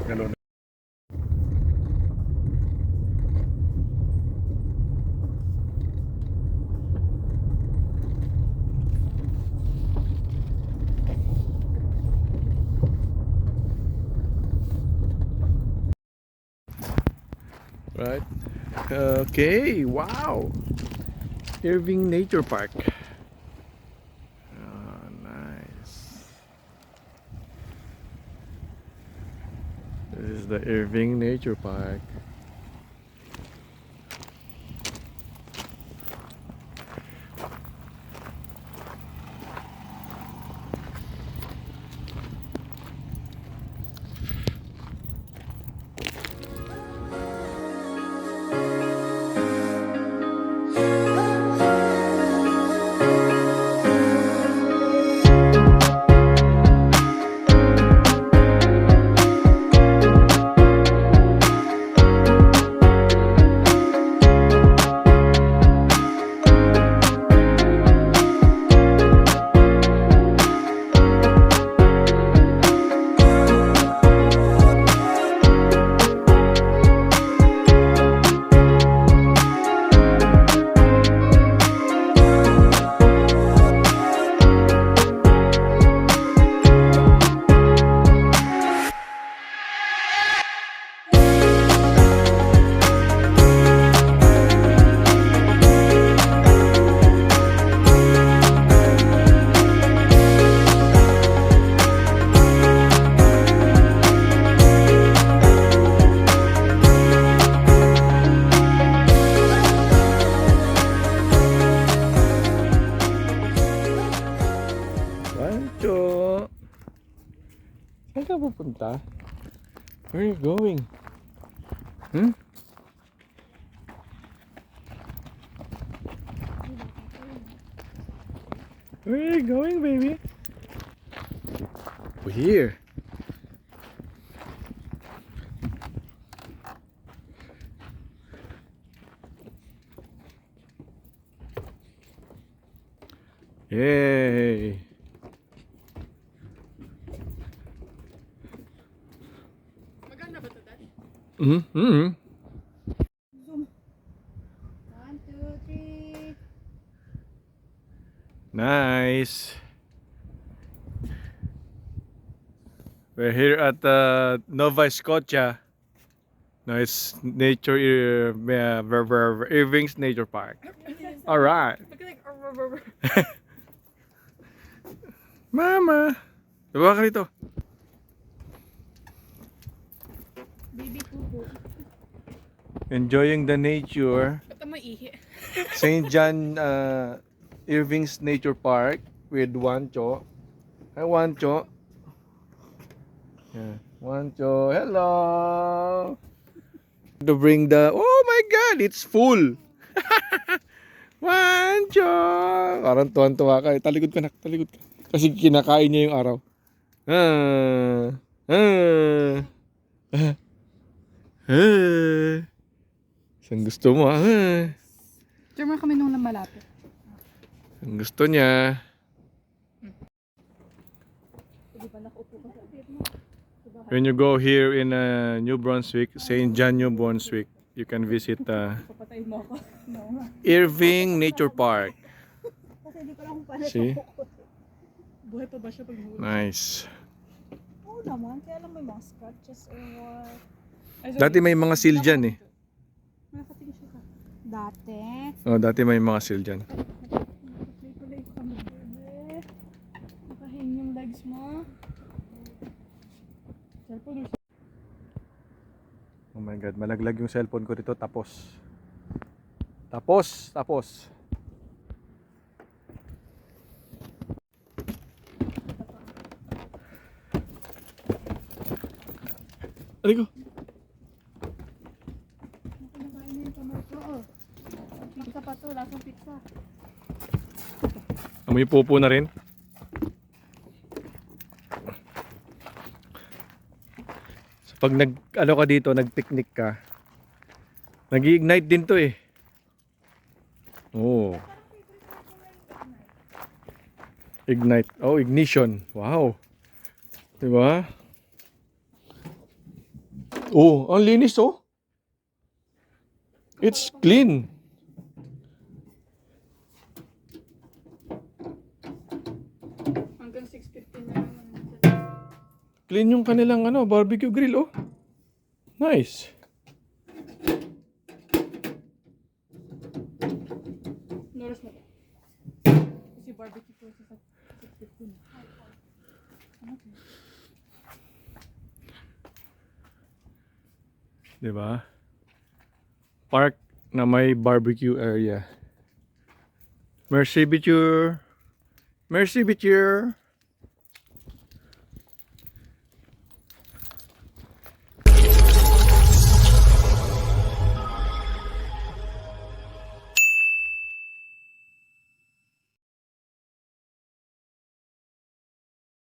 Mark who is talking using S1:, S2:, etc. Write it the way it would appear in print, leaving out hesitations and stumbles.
S1: Galon. Right. Okay. Wow. Irving Nature Park. Nice. This is the Irving Nature Park. Pancho! Saan ka pupunta? Where are you going? Hmm? Where are you going, baby? We're here. Yay!
S2: Maganda ba ito, Dad?
S1: Mm-hmm.
S2: Zoom. 1, 2, 3.
S1: Nice. We're here at Nova Scotia. No, it's Irving's Nature Park. All right.
S2: Look like
S1: Mama. Diba ka rito?
S2: baby poo-poo.
S1: Enjoying the nature.
S2: Ba't ang maihi?
S1: St. John Irving's Nature Park with Wancho. Hi Wancho. Yeah. Wancho, hello. To bring the oh my god, it's full. Wancho. Parang tuwan-tuwa ka. Talikod ka na, talikod ka. Kasi kinakain niya yung araw. Ah. Ah. Ah. Ah. Saan gusto mo? Ah.
S2: Diyan mo kami nung malapit.
S1: Ang gusto niya. When you go here in New Brunswick, St. John, New Brunswick, you can visit
S2: Papatayin mo ako. No.
S1: Irving Nature Park.
S2: Kasi hindi ko lang kung paano
S1: See?
S2: buhay pa ba siya pag huli?
S1: Nice.
S2: Oo naman, kaya lang may mga scratches or what.
S1: Dati may mga seal dyan eh.
S2: Nakating siya ka. Dati?
S1: Oh, dati may mga seal dyan.
S2: Play ka mo, bebe. Nakahin yung legs mo. Cellphone or
S1: Oh my god, malaglag yung cellphone ko dito. Tapos. Tapos. Aray ko.
S2: Nakakain na yung kamay ko. Oh. Pizza pa to, lasang pizza.
S1: Amoy pupo na rin. So, pag ka dito, nag-picnic ka, nag-ignite din to eh. Oh. Ignite. Oh, ignition. Wow. Diba? Oh, ang linis oh. It's clean.
S2: Hanggang 6:15 na lang.
S1: Clean yung kanilang barbecue grill oh. Nice.
S2: Noras na ba? Kasi barbecue ko sa 6:15.
S1: Diba? Park na may barbecue area. Merci, Biture. Merci, Biture.